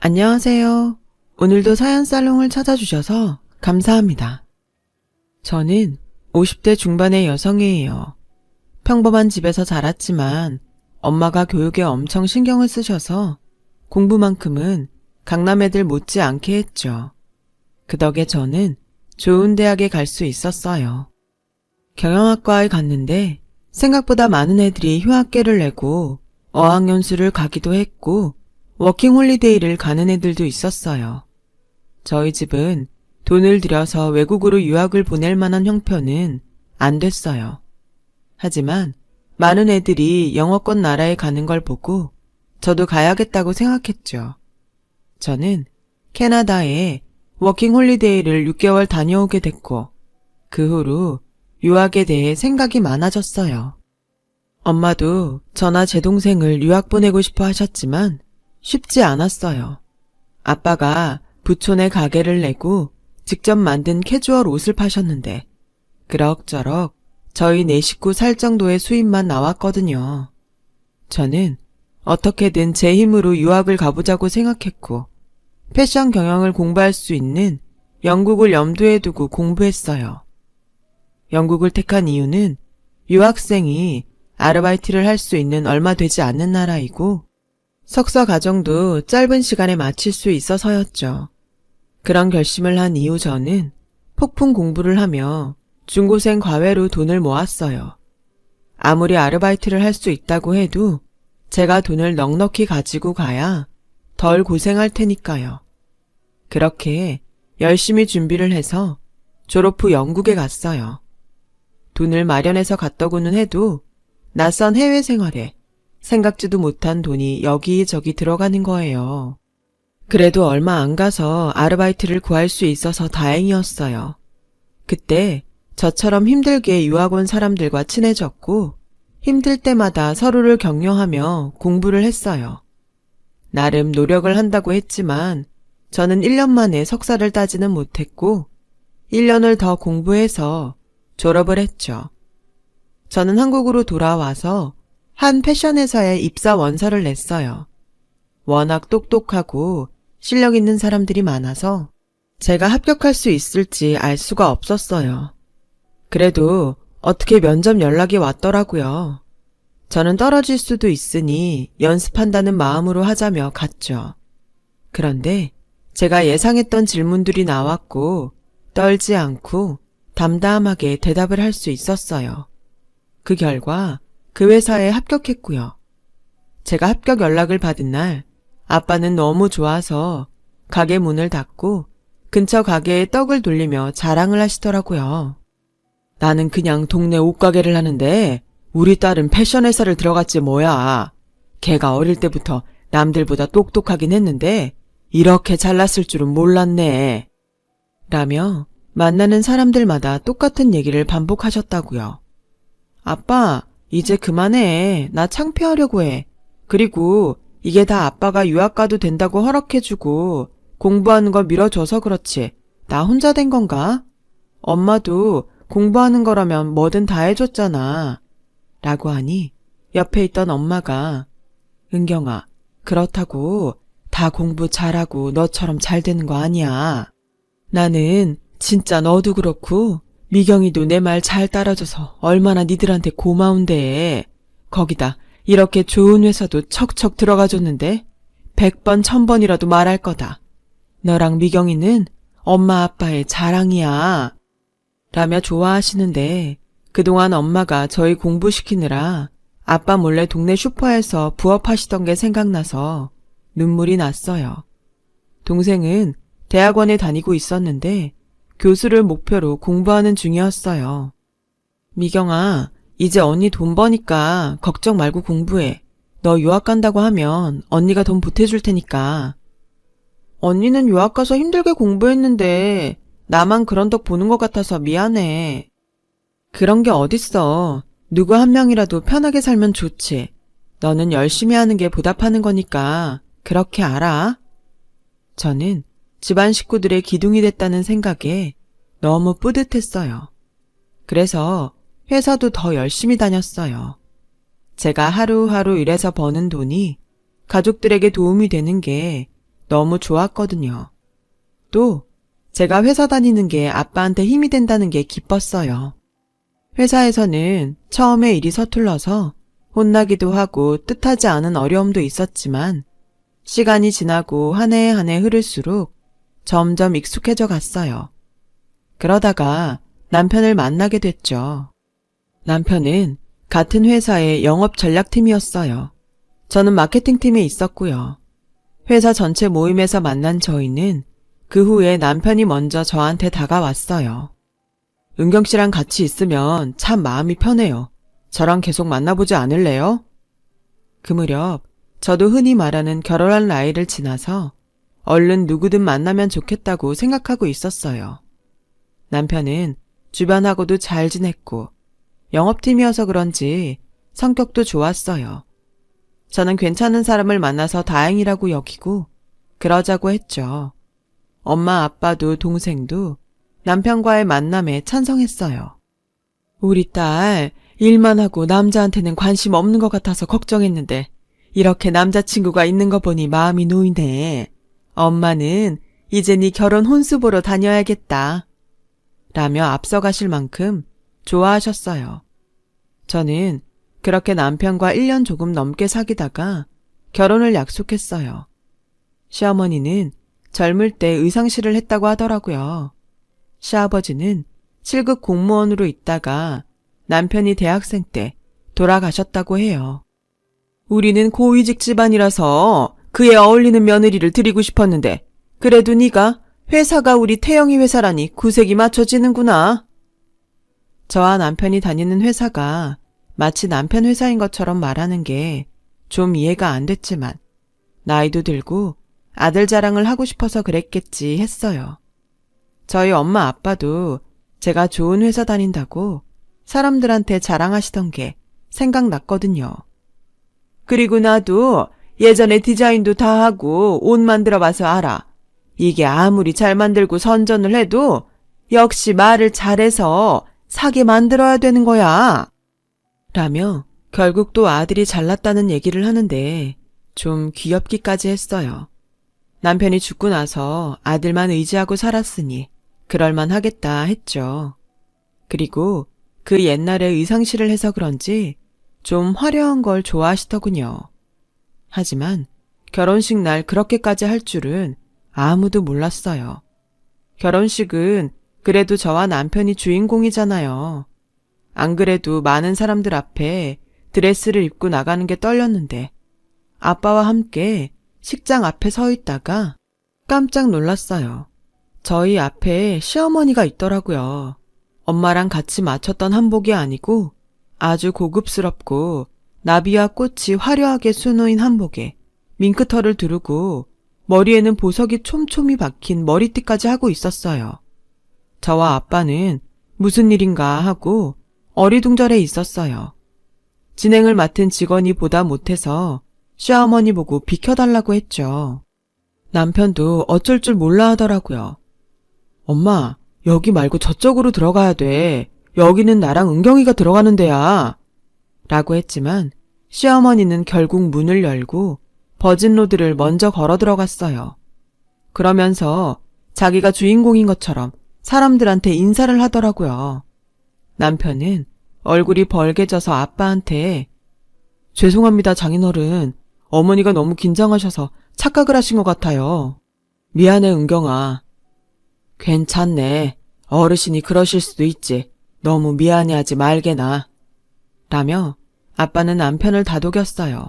안녕하세요. 오늘도 사연 살롱을 찾아주셔서 감사합니다. 저는 50대 중반의 여성이에요. 평범한 집에서 자랐지만 엄마가 교육에 엄청 신경을 쓰셔서 공부만큼은 강남 애들 못지않게 했죠. 그 덕에 저는 좋은 대학에 갈 수 있었어요. 경영학과에 갔는데 생각보다 많은 애들이 휴학계를 내고 어학연수를 가기도 했고 워킹홀리데이를 가는 애들도 있었어요. 저희 집은 돈을 들여서 외국으로 유학을 보낼 만한 형편은 안 됐어요. 하지만 많은 애들이 영어권 나라에 가는 걸 보고 저도 가야겠다고 생각했죠. 저는 캐나다에 워킹홀리데이를 6개월 다녀오게 됐고 그 후로 유학에 대해 생각이 많아졌어요. 엄마도 저나 제 동생을 유학 보내고 싶어 하셨지만 쉽지 않았어요. 아빠가 부촌에 가게를 내고 직접 만든 캐주얼 옷을 파셨는데 그럭저럭 저희 네 식구 살 정도의 수입만 나왔거든요. 저는 어떻게든 제 힘으로 유학을 가보자고 생각했고 패션 경영을 공부할 수 있는 영국을 염두에 두고 공부했어요. 영국을 택한 이유는 유학생이 아르바이트를 할 수 있는 얼마 되지 않는 나라이고 석사 과정도 짧은 시간에 마칠 수 있어서였죠. 그런 결심을 한 이후 저는 폭풍 공부를 하며 중고생 과외로 돈을 모았어요. 아무리 아르바이트를 할 수 있다고 해도 제가 돈을 넉넉히 가지고 가야 덜 고생할 테니까요. 그렇게 열심히 준비를 해서 졸업 후 영국에 갔어요. 돈을 마련해서 갔더구는 해도 낯선 해외 생활에 생각지도 못한 돈이 여기저기 들어가는 거예요. 그래도 얼마 안 가서 아르바이트를 구할 수 있어서 다행이었어요. 그때 저처럼 힘들게 유학 온 사람들과 친해졌고 힘들 때마다 서로를 격려하며 공부를 했어요. 나름 노력을 한다고 했지만 저는 1년 만에 석사를 따지는 못했고 1년을 더 공부해서 졸업을 했죠. 저는 한국으로 돌아와서 한 패션 회사에 입사 원서를 냈어요. 워낙 똑똑하고 실력 있는 사람들이 많아서 제가 합격할 수 있을지 알 수가 없었어요. 그래도 어떻게 면접 연락이 왔더라고요. 저는 떨어질 수도 있으니 연습한다는 마음으로 하자며 갔죠. 그런데 제가 예상했던 질문들이 나왔고 떨지 않고 담담하게 대답을 할 수 있었어요. 그 결과 그 회사에 합격했고요. 제가 합격 연락을 받은 날 아빠는 너무 좋아서 가게 문을 닫고 근처 가게에 떡을 돌리며 자랑을 하시더라고요. 나는 그냥 동네 옷가게를 하는데 우리 딸은 패션 회사를 들어갔지 뭐야. 걔가 어릴 때부터 남들보다 똑똑하긴 했는데 이렇게 잘났을 줄은 몰랐네. 라며 만나는 사람들마다 똑같은 얘기를 반복하셨다고요. 아빠, 이제 그만해. 나 창피하려고 해. 그리고 이게 다 아빠가 유학 가도 된다고 허락해주고 공부하는 거 밀어줘서 그렇지. 나 혼자 된 건가? 엄마도 공부하는 거라면 뭐든 다 해줬잖아. 라고 하니 옆에 있던 엄마가 은경아, 그렇다고 다 공부 잘하고 너처럼 잘 되는 거 아니야. 나는 진짜 너도 그렇고 미경이도 내 말 잘 따라줘서 얼마나 니들한테 고마운데. 거기다 이렇게 좋은 회사도 척척 들어가줬는데 100번 1000번이라도 말할 거다. 너랑 미경이는 엄마 아빠의 자랑이야. 라며 좋아하시는데 그동안 엄마가 저희 공부시키느라 아빠 몰래 동네 슈퍼에서 부업하시던 게 생각나서 눈물이 났어요. 동생은 대학원에 다니고 있었는데 교수를 목표로 공부하는 중이었어요. 미경아, 이제 언니 돈 버니까 걱정 말고 공부해. 너 유학 간다고 하면 언니가 돈 보태줄 테니까. 언니는 유학 가서 힘들게 공부했는데 나만 그런 덕 보는 것 같아서 미안해. 그런 게 어딨어. 누구 한 명이라도 편하게 살면 좋지. 너는 열심히 하는 게 보답하는 거니까 그렇게 알아. 저는 집안 식구들의 기둥이 됐다는 생각에 너무 뿌듯했어요. 그래서 회사도 더 열심히 다녔어요. 제가 하루하루 일해서 버는 돈이 가족들에게 도움이 되는 게 너무 좋았거든요. 또 제가 회사 다니는 게 아빠한테 힘이 된다는 게 기뻤어요. 회사에서는 처음에 일이 서툴러서 혼나기도 하고 뜻하지 않은 어려움도 있었지만 시간이 지나고 한 해 한 해 흐를수록 점점 익숙해져 갔어요. 그러다가 남편을 만나게 됐죠. 남편은 같은 회사의 영업 전략팀이었어요. 저는 마케팅팀에 있었고요. 회사 전체 모임에서 만난 저희는 그 후에 남편이 먼저 저한테 다가왔어요. 은경 씨랑 같이 있으면 참 마음이 편해요. 저랑 계속 만나보지 않을래요? 그 무렵 저도 흔히 말하는 결혼할 나이를 지나서 얼른 누구든 만나면 좋겠다고 생각하고 있었어요. 남편은 주변하고도 잘 지냈고 영업팀이어서 그런지 성격도 좋았어요. 저는 괜찮은 사람을 만나서 다행이라고 여기고 그러자고 했죠. 엄마, 아빠도 동생도 남편과의 만남에 찬성했어요. 우리 딸 일만 하고 남자한테는 관심 없는 것 같아서 걱정했는데 이렇게 남자친구가 있는 거 보니 마음이 놓이네. 엄마는 이제 네 결혼 혼수 보러 다녀야겠다. 라며 앞서가실 만큼 좋아하셨어요. 저는 그렇게 남편과 1년 조금 넘게 사귀다가 결혼을 약속했어요. 시어머니는 젊을 때 의상실을 했다고 하더라고요. 시아버지는 7급 공무원으로 있다가 남편이 대학생 때 돌아가셨다고 해요. 우리는 고위직 집안이라서 그에 어울리는 며느리를 드리고 싶었는데 그래도 네가 회사가 우리 태영이 회사라니 구색이 맞춰지는구나. 저와 남편이 다니는 회사가 마치 남편 회사인 것처럼 말하는 게 좀 이해가 안 됐지만 나이도 들고 아들 자랑을 하고 싶어서 그랬겠지 했어요. 저희 엄마 아빠도 제가 좋은 회사 다닌다고 사람들한테 자랑하시던 게 생각났거든요. 그리고 나도 예전에 디자인도 다 하고 옷 만들어 봐서 알아. 이게 아무리 잘 만들고 선전을 해도 역시 말을 잘해서 사게 만들어야 되는 거야. 라며 결국 또 아들이 잘났다는 얘기를 하는데 좀 귀엽기까지 했어요. 남편이 죽고 나서 아들만 의지하고 살았으니 그럴만 하겠다 했죠. 그리고 그 옛날에 의상실을 해서 그런지 좀 화려한 걸 좋아하시더군요. 하지만 결혼식 날 그렇게까지 할 줄은 아무도 몰랐어요. 결혼식은 그래도 저와 남편이 주인공이잖아요. 안 그래도 많은 사람들 앞에 드레스를 입고 나가는 게 떨렸는데 아빠와 함께 식장 앞에 서 있다가 깜짝 놀랐어요. 저희 앞에 시어머니가 있더라고요. 엄마랑 같이 맞췄던 한복이 아니고 아주 고급스럽고 나비와 꽃이 화려하게 수놓인 한복에 밍크털을 두르고 머리에는 보석이 촘촘히 박힌 머리띠까지 하고 있었어요. 저와 아빠는 무슨 일인가 하고 어리둥절해 있었어요. 진행을 맡은 직원이 보다 못해서 시어머니 보고 비켜달라고 했죠. 남편도 어쩔 줄 몰라 하더라고요. 엄마, 여기 말고 저쪽으로 들어가야 돼. 여기는 나랑 은경이가 들어가는 데야. 라고 했지만 시어머니는 결국 문을 열고 버진로드를 먼저 걸어 들어갔어요. 그러면서 자기가 주인공인 것처럼 사람들한테 인사를 하더라고요. 남편은 얼굴이 벌개져서 아빠한테 죄송합니다, 장인어른. 어머니가 너무 긴장하셔서 착각을 하신 것 같아요. 미안해, 은경아. 괜찮네. 어르신이 그러실 수도 있지. 너무 미안해하지 말게나. 라며 아빠는 남편을 다독였어요.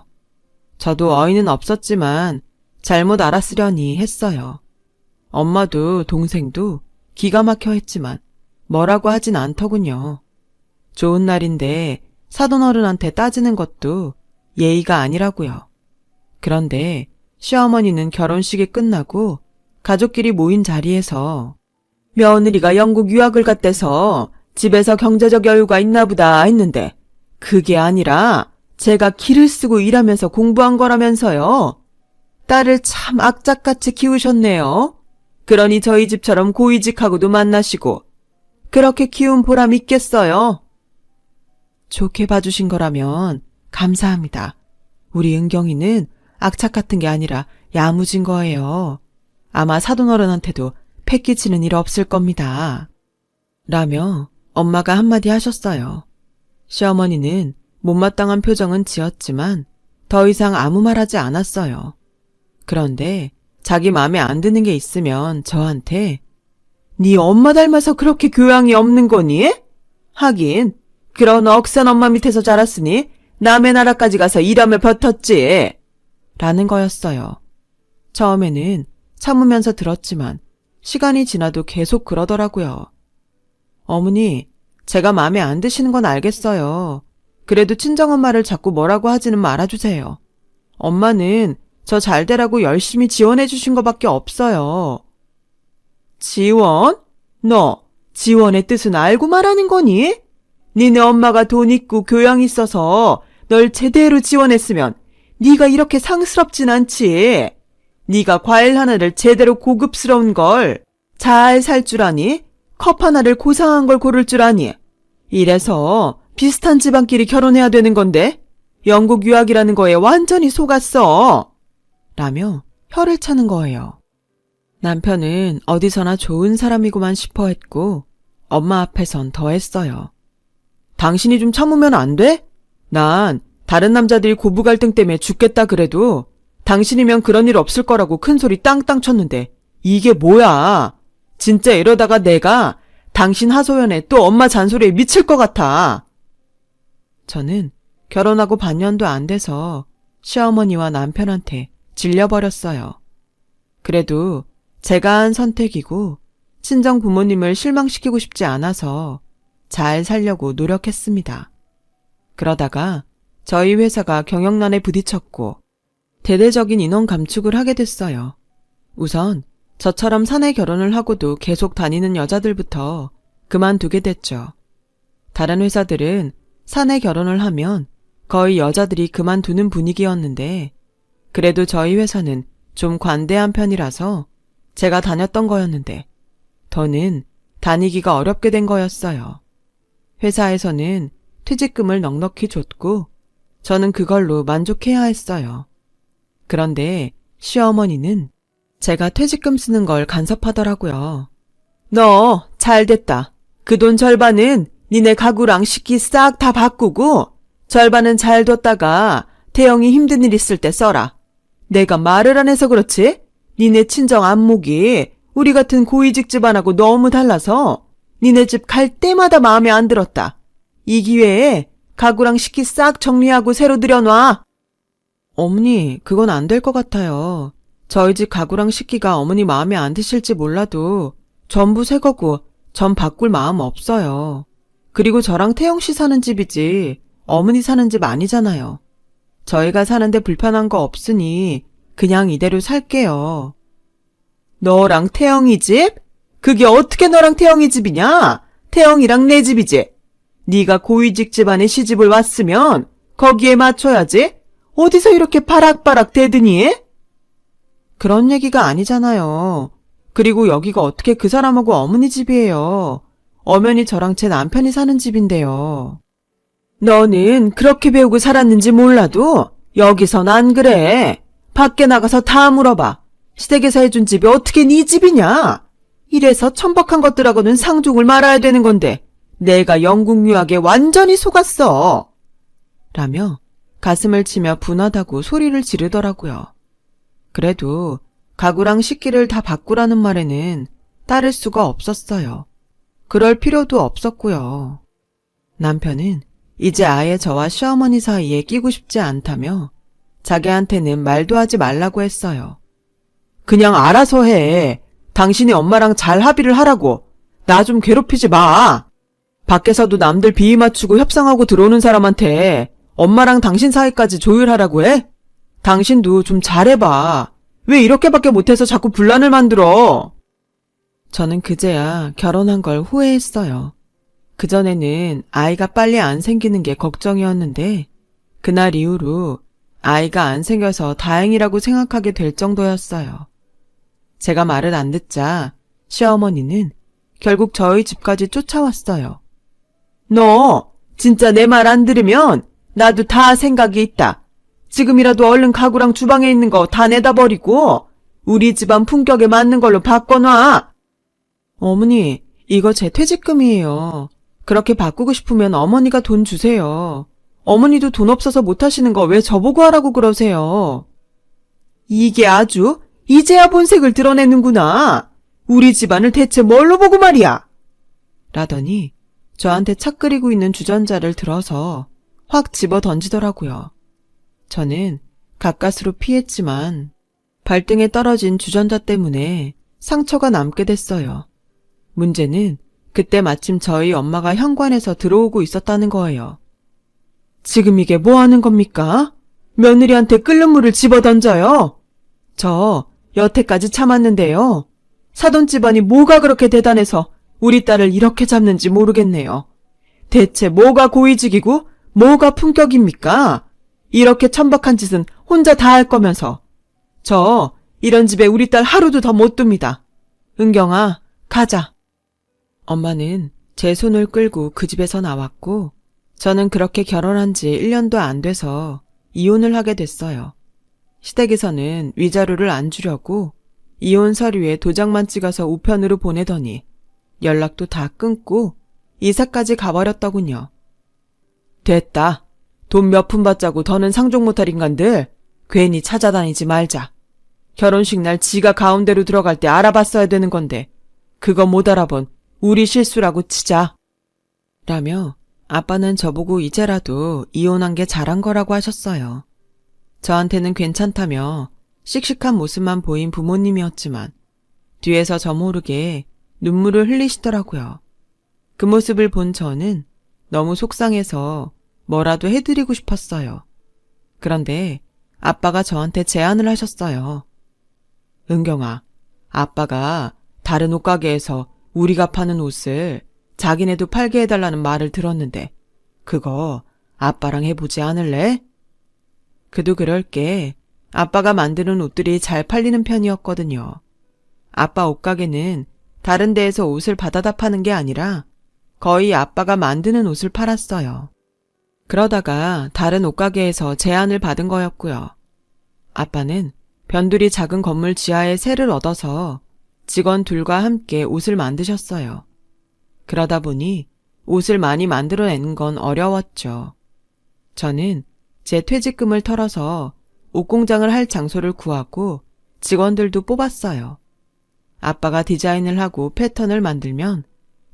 저도 어이는 없었지만 잘못 알았으려니 했어요. 엄마도 동생도 기가 막혀 했지만 뭐라고 하진 않더군요. 좋은 날인데 사돈어른한테 따지는 것도 예의가 아니라고요. 그런데 시어머니는 결혼식이 끝나고 가족끼리 모인 자리에서 며느리가 영국 유학을 갔대서 집에서 경제적 여유가 있나 보다 했는데 그게 아니라 제가 기를 쓰고 일하면서 공부한 거라면서요. 딸을 참 악착같이 키우셨네요. 그러니 저희 집처럼 고위직하고도 만나시고 그렇게 키운 보람 있겠어요. 좋게 봐주신 거라면 감사합니다. 우리 은경이는 악착 같은 게 아니라 야무진 거예요. 아마 사돈어른한테도 패 끼치는 일 없을 겁니다. 라며 엄마가 한마디 하셨어요. 시어머니는 못마땅한 표정은 지었지만 더 이상 아무 말하지 않았어요. 그런데 자기 마음에 안 드는 게 있으면 저한테 네 엄마 닮아서 그렇게 교양이 없는 거니? 하긴 그런 억센 엄마 밑에서 자랐으니 남의 나라까지 가서 일하며 버텼지. 라는 거였어요. 처음에는 참으면서 들었지만 시간이 지나도 계속 그러더라고요. 어머니, 제가 마음에 안 드시는 건 알겠어요. 그래도 친정엄마를 자꾸 뭐라고 하지는 말아주세요. 엄마는 저 잘되라고 열심히 지원해 주신 거밖에 없어요. 지원? 너 지원의 뜻은 알고 말하는 거니? 니네 엄마가 돈 있고 교양 있어서 널 제대로 지원했으면 네가 이렇게 상스럽진 않지. 네가 과일 하나를 제대로 고급스러운 걸 잘 살 줄 아니? 컵 하나를 고상한 걸 고를 줄 아니? 이래서 비슷한 집안끼리 결혼해야 되는 건데 영국 유학이라는 거에 완전히 속았어. 라며 혀를 차는 거예요. 남편은 어디서나 좋은 사람이구만 싶어 했고 엄마 앞에선 더 했어요. 당신이 좀 참으면 안 돼? 난 다른 남자들이 고부 갈등 때문에 죽겠다 그래도 당신이면 그런 일 없을 거라고 큰 소리 땅땅 쳤는데 이게 뭐야? 진짜 이러다가 내가 당신 하소연에 또 엄마 잔소리에 미칠 것 같아. 저는 결혼하고 반년도 안 돼서 시어머니와 남편한테 질려버렸어요. 그래도 제가 한 선택이고 친정 부모님을 실망시키고 싶지 않아서 잘 살려고 노력했습니다. 그러다가 저희 회사가 경영난에 부딪혔고 대대적인 인원 감축을 하게 됐어요. 우선 저처럼 사내 결혼을 하고도 계속 다니는 여자들부터 그만두게 됐죠. 다른 회사들은 사내 결혼을 하면 거의 여자들이 그만두는 분위기였는데 그래도 저희 회사는 좀 관대한 편이라서 제가 다녔던 거였는데 더는 다니기가 어렵게 된 거였어요. 회사에서는 퇴직금을 넉넉히 줬고 저는 그걸로 만족해야 했어요. 그런데 시어머니는 제가 퇴직금 쓰는 걸 간섭하더라고요. 너 잘됐다. 그 돈 절반은 니네 가구랑 식기 싹 다 바꾸고 절반은 잘 뒀다가 태영이 힘든 일 있을 때 써라. 내가 말을 안 해서 그렇지? 니네 친정 안목이 우리 같은 고위직 집안하고 너무 달라서 니네 집 갈 때마다 마음에 안 들었다. 이 기회에 가구랑 식기 싹 정리하고 새로 들여놔. 어머니, 그건 안 될 것 같아요. 저희 집 가구랑 식기가 어머니 마음에 안 드실지 몰라도 전부 새 거고 전 바꿀 마음 없어요. 그리고 저랑 태영 씨 사는 집이지 어머니 사는 집 아니잖아요. 저희가 사는데 불편한 거 없으니 그냥 이대로 살게요. 너랑 태영이 집? 그게 어떻게 너랑 태영이 집이냐? 태영이랑 내 집이지. 네가 고위직 집안에 시집을 왔으면 거기에 맞춰야지. 어디서 이렇게 바락바락 대드니? 그런 얘기가 아니잖아요. 그리고 여기가 어떻게 그 사람하고 어머니 집이에요. 엄연히 저랑 제 남편이 사는 집인데요. 너는 그렇게 배우고 살았는지 몰라도 여기선 안 그래. 밖에 나가서 다 물어봐. 시댁에서 해준 집이 어떻게 네 집이냐? 이래서 천박한 것들하고는 상종을 말아야 되는 건데 내가 영국 유학에 완전히 속았어. 라며 가슴을 치며 분하다고 소리를 지르더라고요. 그래도 가구랑 식기를 다 바꾸라는 말에는 따를 수가 없었어요. 그럴 필요도 없었고요. 남편은 이제 아예 저와 시어머니 사이에 끼고 싶지 않다며 자기한테는 말도 하지 말라고 했어요. 그냥 알아서 해. 당신이 엄마랑 잘 합의를 하라고. 나 좀 괴롭히지 마. 밖에서도 남들 비위 맞추고 협상하고 들어오는 사람한테 엄마랑 당신 사이까지 조율하라고 해? 당신도 좀 잘해봐. 왜 이렇게밖에 못해서 자꾸 분란을 만들어? 저는 그제야 결혼한 걸 후회했어요. 그전에는 아이가 빨리 안 생기는 게 걱정이었는데 그날 이후로 아이가 안 생겨서 다행이라고 생각하게 될 정도였어요. 제가 말을 안 듣자 시어머니는 결국 저희 집까지 쫓아왔어요. 너 진짜 내 말 안 들으면 나도 다 생각이 있다. 지금이라도 얼른 가구랑 주방에 있는 거 다 내다 버리고 우리 집안 품격에 맞는 걸로 바꿔놔. 어머니, 이거 제 퇴직금이에요. 그렇게 바꾸고 싶으면 어머니가 돈 주세요. 어머니도 돈 없어서 못하시는 거 왜 저보고 하라고 그러세요? 이게 아주 이제야 본색을 드러내는구나. 우리 집안을 대체 뭘로 보고 말이야. 라더니 저한테 차 끓이고 있는 주전자를 들어서 확 집어 던지더라고요. 저는 가까스로 피했지만 발등에 떨어진 주전자 때문에 상처가 남게 됐어요. 문제는 그때 마침 저희 엄마가 현관에서 들어오고 있었다는 거예요. 지금 이게 뭐 하는 겁니까? 며느리한테 끓는 물을 집어 던져요. 저 여태까지 참았는데요. 사돈 집안이 뭐가 그렇게 대단해서 우리 딸을 이렇게 잡는지 모르겠네요. 대체 뭐가 고위직이고 뭐가 품격입니까? 이렇게 천박한 짓은 혼자 다 할 거면서. 저 이런 집에 우리 딸 하루도 더 못 둡니다. 은경아, 가자. 엄마는 제 손을 끌고 그 집에서 나왔고 저는 그렇게 결혼한 지 1년도 안 돼서 이혼을 하게 됐어요. 시댁에서는 위자료를 안 주려고 이혼 서류에 도장만 찍어서 우편으로 보내더니 연락도 다 끊고 이사까지 가버렸더군요. 됐다. 돈 몇 푼 받자고 더는 상종 못할 인간들 괜히 찾아다니지 말자. 결혼식 날 지가 가운데로 들어갈 때 알아봤어야 되는 건데 그거 못 알아본 우리 실수라고 치자. 라며 아빠는 저보고 이제라도 이혼한 게 잘한 거라고 하셨어요. 저한테는 괜찮다며 씩씩한 모습만 보인 부모님이었지만 뒤에서 저 모르게 눈물을 흘리시더라고요. 그 모습을 본 저는 너무 속상해서 뭐라도 해드리고 싶었어요. 그런데 아빠가 저한테 제안을 하셨어요. 은경아, 아빠가 다른 옷가게에서 우리가 파는 옷을 자기네도 팔게 해달라는 말을 들었는데 그거 아빠랑 해보지 않을래? 그도 그럴 게 아빠가 만드는 옷들이 잘 팔리는 편이었거든요. 아빠 옷가게는 다른 데에서 옷을 받아다 파는 게 아니라 거의 아빠가 만드는 옷을 팔았어요. 그러다가 다른 옷가게에서 제안을 받은 거였고요. 아빠는 변두리 작은 건물 지하에 세를 얻어서 직원 둘과 함께 옷을 만드셨어요. 그러다 보니 옷을 많이 만들어내는 건 어려웠죠. 저는 제 퇴직금을 털어서 옷공장을 할 장소를 구하고 직원들도 뽑았어요. 아빠가 디자인을 하고 패턴을 만들면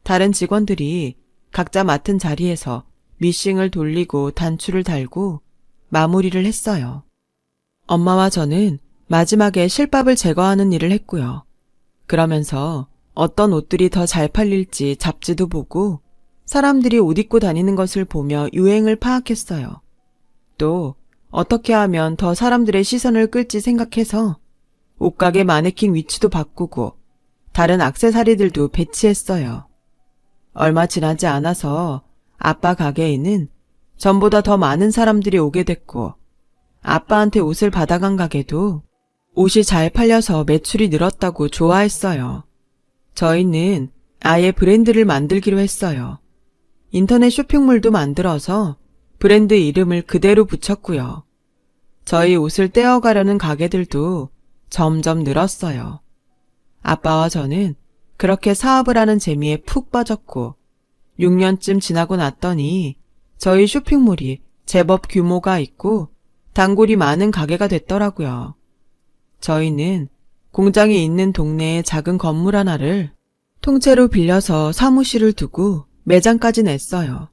다른 직원들이 각자 맡은 자리에서 미싱을 돌리고 단추를 달고 마무리를 했어요. 엄마와 저는 마지막에 실밥을 제거하는 일을 했고요. 그러면서 어떤 옷들이 더 잘 팔릴지 잡지도 보고 사람들이 옷 입고 다니는 것을 보며 유행을 파악했어요. 또 어떻게 하면 더 사람들의 시선을 끌지 생각해서 옷가게 마네킹 위치도 바꾸고 다른 액세서리들도 배치했어요. 얼마 지나지 않아서 아빠 가게에는 전보다 더 많은 사람들이 오게 됐고 아빠한테 옷을 받아간 가게도 옷이 잘 팔려서 매출이 늘었다고 좋아했어요. 저희는 아예 브랜드를 만들기로 했어요. 인터넷 쇼핑몰도 만들어서 브랜드 이름을 그대로 붙였고요. 저희 옷을 떼어가려는 가게들도 점점 늘었어요. 아빠와 저는 그렇게 사업을 하는 재미에 푹 빠졌고 6년쯤 지나고 났더니 저희 쇼핑몰이 제법 규모가 있고 단골이 많은 가게가 됐더라고요. 저희는 공장이 있는 동네의 작은 건물 하나를 통째로 빌려서 사무실을 두고 매장까지 냈어요.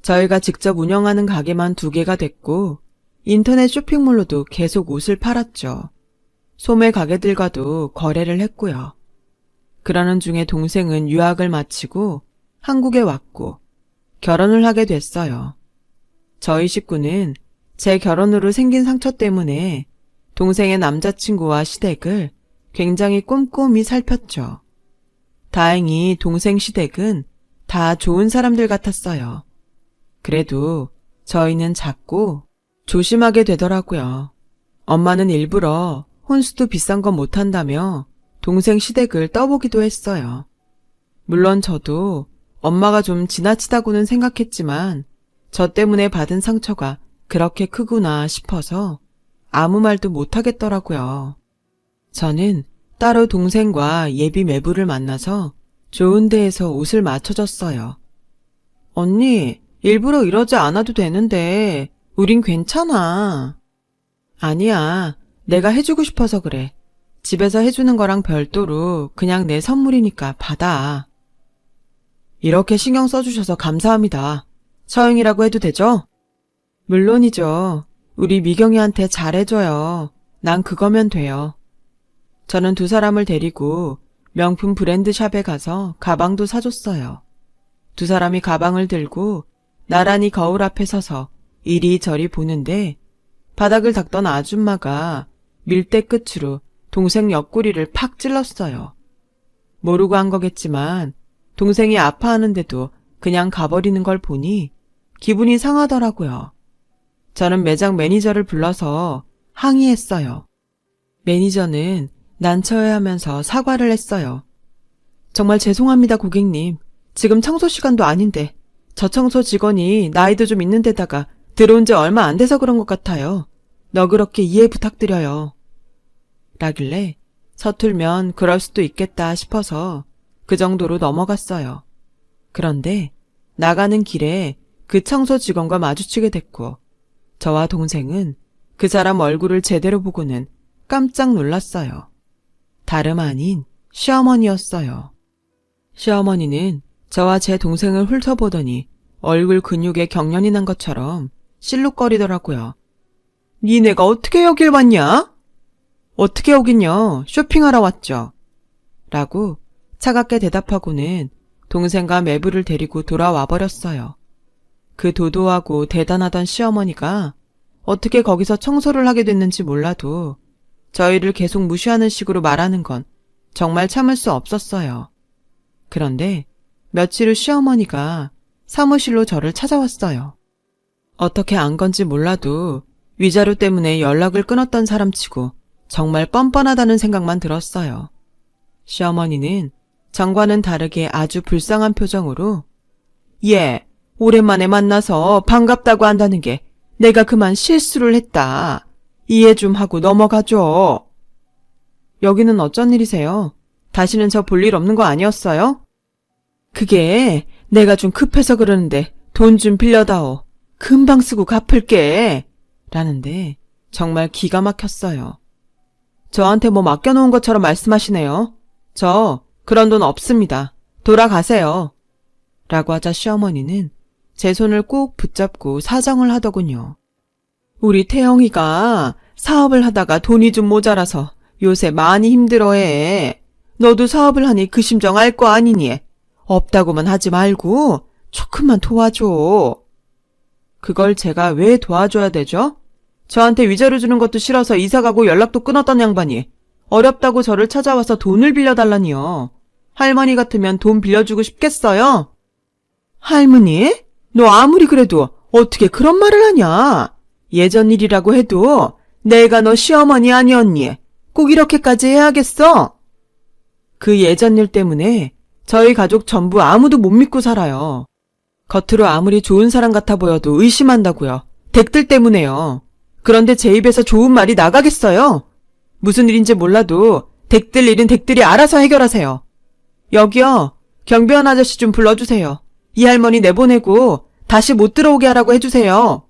저희가 직접 운영하는 가게만 2개가 됐고 인터넷 쇼핑몰로도 계속 옷을 팔았죠. 소매 가게들과도 거래를 했고요. 그러는 중에 동생은 유학을 마치고 한국에 왔고 결혼을 하게 됐어요. 저희 식구는 제 결혼으로 생긴 상처 때문에 동생의 남자친구와 시댁을 굉장히 꼼꼼히 살폈죠. 다행히 동생 시댁은 다 좋은 사람들 같았어요. 그래도 저희는 자꾸 조심하게 되더라고요. 엄마는 일부러 혼수도 비싼 건 못한다며 동생 시댁을 떠보기도 했어요. 물론 저도 엄마가 좀 지나치다고는 생각했지만 저 때문에 받은 상처가 그렇게 크구나 싶어서 아무 말도 못하겠더라고요. 저는 따로 동생과 예비 매부를 만나서 좋은 데에서 옷을 맞춰줬어요. 언니, 일부러 이러지 않아도 되는데 우린 괜찮아. 아니야, 내가 해주고 싶어서 그래. 집에서 해주는 거랑 별도로 그냥 내 선물이니까 받아. 이렇게 신경 써주셔서 감사합니다. 서영이라고 해도 되죠? 물론이죠. 우리 미경이한테 잘해줘요. 난 그거면 돼요. 저는 두 사람을 데리고 명품 브랜드 샵에 가서 가방도 사줬어요. 두 사람이 가방을 들고 나란히 거울 앞에 서서 이리저리 보는데 바닥을 닦던 아줌마가 밀대 끝으로 동생 옆구리를 팍 찔렀어요. 모르고 한 거겠지만 동생이 아파하는데도 그냥 가버리는 걸 보니 기분이 상하더라고요. 저는 매장 매니저를 불러서 항의했어요. 매니저는 난처해하면서 사과를 했어요. 정말 죄송합니다, 고객님. 지금 청소 시간도 아닌데 저 청소 직원이 나이도 좀 있는 데다가 들어온 지 얼마 안 돼서 그런 것 같아요. 너그럽게 이해 부탁드려요. 라길래 서툴면 그럴 수도 있겠다 싶어서 그 정도로 넘어갔어요. 그런데 나가는 길에 그 청소 직원과 마주치게 됐고 저와 동생은 그 사람 얼굴을 제대로 보고는 깜짝 놀랐어요. 다름 아닌 시어머니였어요. 시어머니는 저와 제 동생을 훑어보더니 얼굴 근육에 경련이 난 것처럼 실룩거리더라고요. 니네가 어떻게 여길 왔냐? 어떻게 오긴요? 쇼핑하러 왔죠. 라고 차갑게 대답하고는 동생과 매부를 데리고 돌아와 버렸어요. 그 도도하고 대단하던 시어머니가 어떻게 거기서 청소를 하게 됐는지 몰라도 저희를 계속 무시하는 식으로 말하는 건 정말 참을 수 없었어요. 그런데 며칠 후 시어머니가 사무실로 저를 찾아왔어요. 어떻게 안 건지 몰라도 위자료 때문에 연락을 끊었던 사람치고 정말 뻔뻔하다는 생각만 들었어요. 시어머니는 전과는 다르게 아주 불쌍한 표정으로 예, 오랜만에 만나서 반갑다고 한다는 게 내가 그만 실수를 했다. 이해 좀 하고 넘어가죠. 여기는 어쩐 일이세요? 다시는 저 볼 일 없는 거 아니었어요? 그게 내가 좀 급해서 그러는데 돈 좀 빌려다오. 금방 쓰고 갚을게. 라는데 정말 기가 막혔어요. 저한테 뭐 맡겨놓은 것처럼 말씀하시네요. 저 그런 돈 없습니다. 돌아가세요. 라고 하자 시어머니는 제 손을 꼭 붙잡고 사정을 하더군요. 우리 태영이가 사업을 하다가 돈이 좀 모자라서 요새 많이 힘들어해. 너도 사업을 하니 그 심정 알 거 아니니? 없다고만 하지 말고 조금만 도와줘. 그걸 제가 왜 도와줘야 되죠? 저한테 위자료 주는 것도 싫어서 이사가고 연락도 끊었던 양반이 어렵다고 저를 찾아와서 돈을 빌려달라니요. 할머니 같으면 돈 빌려주고 싶겠어요? 할머니? 너 아무리 그래도 어떻게 그런 말을 하냐? 예전 일이라고 해도 내가 너 시어머니 아니었니? 꼭 이렇게까지 해야겠어? 그 예전 일 때문에 저희 가족 전부 아무도 못 믿고 살아요. 겉으로 아무리 좋은 사람 같아 보여도 의심한다고요. 댁들 때문에요. 그런데 제 입에서 좋은 말이 나가겠어요? 무슨 일인지 몰라도 댁들 일은 댁들이 알아서 해결하세요. 여기요, 경비원 아저씨 좀 불러주세요. 이 할머니 내보내고 다시 못 들어오게 하라고 해주세요.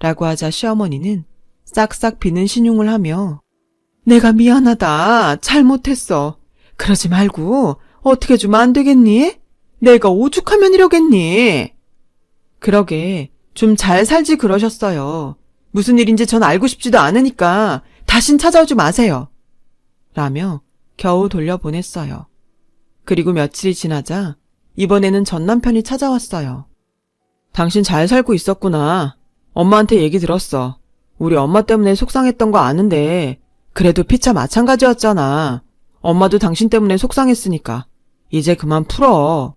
라고 하자 시어머니는 싹싹 비는 신용을 하며 내가 미안하다. 잘못했어. 그러지 말고 어떻게 좀 안 되겠니? 내가 오죽하면 이러겠니? 그러게 좀 잘 살지 그러셨어요. 무슨 일인지 전 알고 싶지도 않으니까 다신 찾아오지 마세요. 라며 겨우 돌려보냈어요. 그리고 며칠이 지나자 이번에는 전 남편이 찾아왔어요. 당신 잘 살고 있었구나. 엄마한테 얘기 들었어. 우리 엄마 때문에 속상했던 거 아는데 그래도 피차 마찬가지였잖아. 엄마도 당신 때문에 속상했으니까 이제 그만 풀어.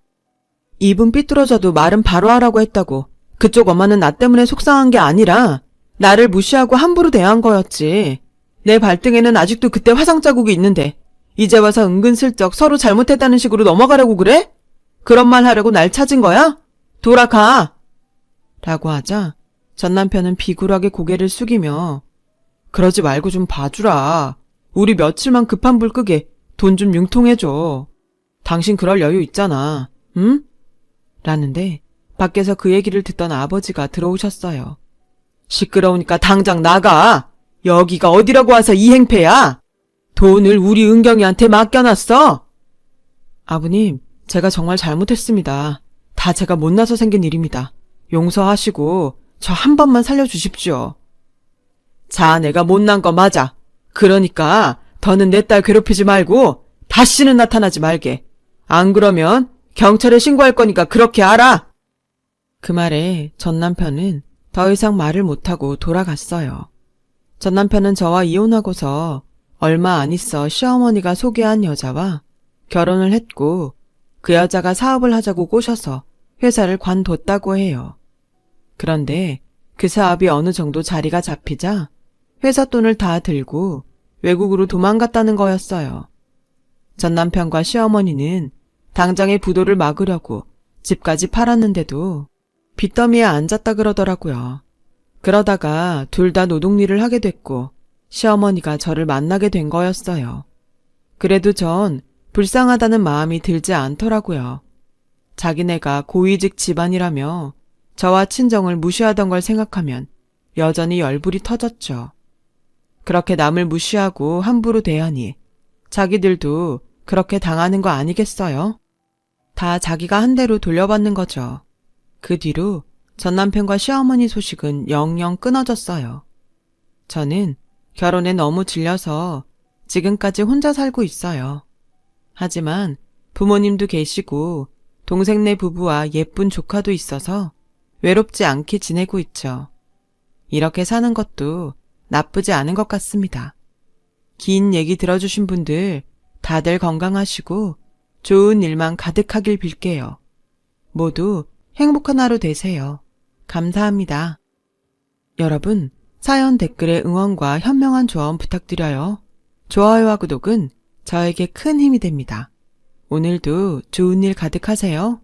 입은 삐뚤어져도 말은 바로 하라고 했다고. 그쪽 엄마는 나 때문에 속상한 게 아니라 나를 무시하고 함부로 대한 거였지. 내 발등에는 아직도 그때 화상 자국이 있는데 이제 와서 은근슬쩍 서로 잘못했다는 식으로 넘어가려고 그래? 그런 말 하려고 날 찾은 거야? 돌아가! 라고 하자 전 남편은 비굴하게 고개를 숙이며 그러지 말고 좀 봐주라. 우리 며칠만 급한 불 끄게 돈 좀 융통해줘. 당신 그럴 여유 있잖아. 응? 라는데 밖에서 그 얘기를 듣던 아버지가 들어오셨어요. 시끄러우니까 당장 나가. 여기가 어디라고 와서 이 행패야? 돈을 우리 은경이한테 맡겨놨어? 아버님, 제가 정말 잘못했습니다. 다 제가 못나서 생긴 일입니다. 용서하시고 저 한 번만 살려주십시오. 자네가 못난 거 맞아. 그러니까 더는 내 딸 괴롭히지 말고 다시는 나타나지 말게. 안 그러면 경찰에 신고할 거니까 그렇게 알아. 그 말에 전 남편은 더 이상 말을 못하고 돌아갔어요. 전 남편은 저와 이혼하고서 얼마 안 있어 시어머니가 소개한 여자와 결혼을 했고 그 여자가 사업을 하자고 꼬셔서 회사를 관뒀다고 해요. 그런데 그 사업이 어느 정도 자리가 잡히자 회사 돈을 다 들고 외국으로 도망갔다는 거였어요. 전 남편과 시어머니는 당장의 부도를 막으려고 집까지 팔았는데도 빚더미에 앉았다 그러더라고요. 그러다가 둘 다 노동일을 하게 됐고 시어머니가 저를 만나게 된 거였어요. 그래도 전 불쌍하다는 마음이 들지 않더라고요. 자기네가 고위직 집안이라며 저와 친정을 무시하던 걸 생각하면 여전히 열불이 터졌죠. 그렇게 남을 무시하고 함부로 대하니 자기들도 그렇게 당하는 거 아니겠어요? 다 자기가 한 대로 돌려받는 거죠. 그 뒤로 전 남편과 시어머니 소식은 영영 끊어졌어요. 저는 결혼에 너무 질려서 지금까지 혼자 살고 있어요. 하지만 부모님도 계시고 동생네 부부와 예쁜 조카도 있어서 외롭지 않게 지내고 있죠. 이렇게 사는 것도 나쁘지 않은 것 같습니다. 긴 얘기 들어주신 분들 다들 건강하시고 좋은 일만 가득하길 빌게요. 모두 행복한 하루 되세요. 감사합니다. 여러분, 사연 댓글에 응원과 현명한 조언 부탁드려요. 좋아요와 구독은 저에게 큰 힘이 됩니다. 오늘도 좋은 일 가득하세요.